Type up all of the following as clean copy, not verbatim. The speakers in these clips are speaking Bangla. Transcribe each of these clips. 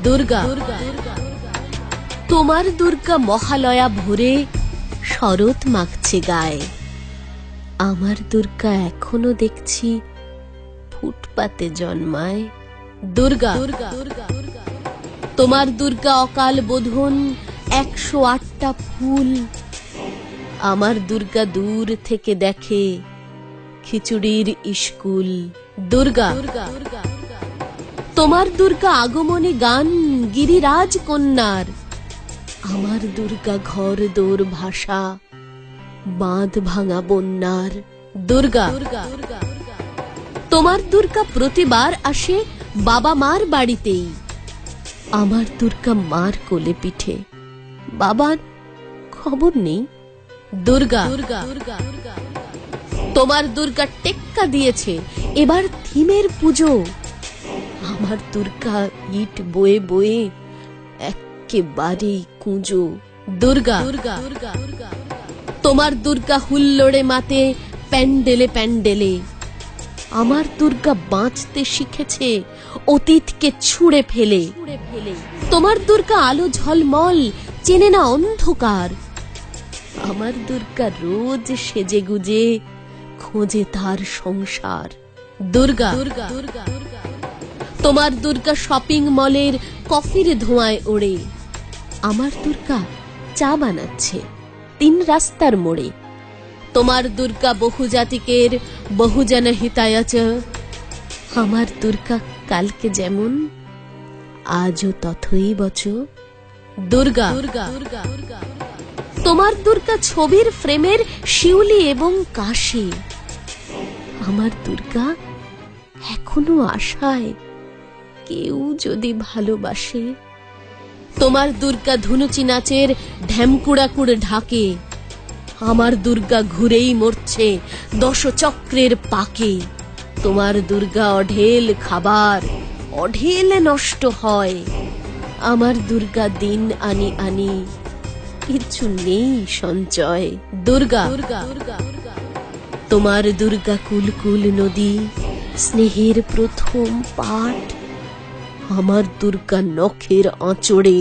দুর্গা। তোমার দুর্গা মহালয়া ভোরে শরৎ মাখছে গায়ে। আমার দুর্গা এখনো দেখছি ফুটপাতে জন্মায়। দুর্গা। তোমার দুর্গা অকাল বোধন 108টা ফুল। আমার দুর্গা দূর থেকে দেখে খিচুড়ির স্কুল। দুর্গা। তোমার দুর্গা আগমনী গান গিরিরাজ কন্যার। আমার দুর্গা ঘর দোর ভাষা বাঁধ ভাঙা বন্যার। দুর্গা। তোমার দুর্গা প্রতিবার আসে বাবা মার বাড়িতেই। আমার দুর্গা মার কোলে পিঠে, বাবার খবর নেই। দুর্গা। তোমার দুর্গা টেক্কা দিয়েছে এবার থিমের পুজো। আমার দুর্গা ইট বয়ে বয়ে একেবারেই কুঁজো। দুর্গা। তোমার দুর্গা হুল্লোড়ে মাতে প্যান্ডেলে প্যান্ডেলে। আমার দুর্গা বাঁচতে শিখেছে অতীতকে ছুঁড়ে ফেলে। তোমার দুর্গা আলো ঝলমল, চেনে না অন্ধকার। আমার দুর্গা রোজ সেজে গুজে খোঁজে তার সংসার। দুর্গা। তোমার দুর্গা শপিং মলের কফির ধোঁয়ায় ওড়ে। আমার দুর্গা চা বানাচ্ছে 3 রাস্তার মোড়ে। তোমার দুর্গা বহুজাতিকের বহুজন হিতায়চ। আমার দুর্গা কালকে যেমন আজও তথই বচ। দুর্গা। তোমার দুর্গা ছবির ফ্রেমের শিউলি এবং কাশি। আমার দুর্গা এখনো আশায় কেউ যদি ভালোবাসে। তোমার দুর্গা ধুনুচি নাচের ঢ্যামকুড়াকুড় ঢাকে। আমার দুর্গা ঘুরেই মরছে 10 চক্রের পাকে। তোমার দুর্গা অঢেল খাবার, অঢেল নষ্ট হয়। আমার দুর্গা দিন আনি আনি কিছু নেই সঞ্চয়। দুর্গা। তোমার দুর্গা কুলকুল নদী, স্নেহের প্রথম পাঠ। আমার দুর্গা নখের আঁচড়ে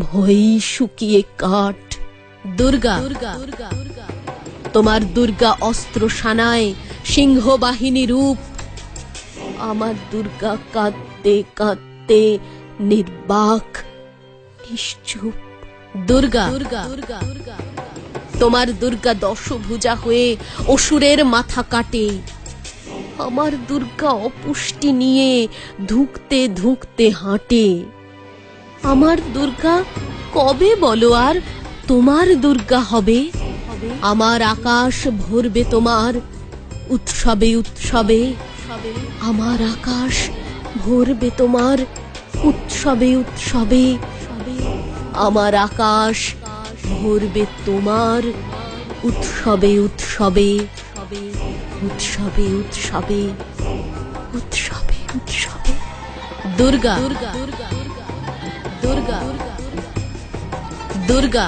ভয়ই শুকিয়ে কাঠ। দুর্গা। তোমার দুর্গা অস্ত্র সানায় সিংহ বাহিনী রূপ। আমার দুর্গা কাঁদতে কাঁদতে নির্বাক নিশ্চুপ। দুর্গা। তোমার দুর্গা দশভুজা হয়ে অসুরের মাথা কাটে। আমার দুর্গা অপুষ্টি নিয়ে ধুঁকতে ধুঁকতে হাঁটে। আমার দুর্গা কবে বলো আর তোমার দুর্গা হবে? আমার আকাশ ভরবে তোমার উৎসবে উৎসবে। আমার আকাশ ভরবে তোমার উৎসবে উৎসবে। আমার আকাশ ভরবে তোমার উৎসবে উৎসবে। উৎসবে উৎসবে উৎসবে উৎসবে। দুর্গা। দুর্গা। দুর্গা।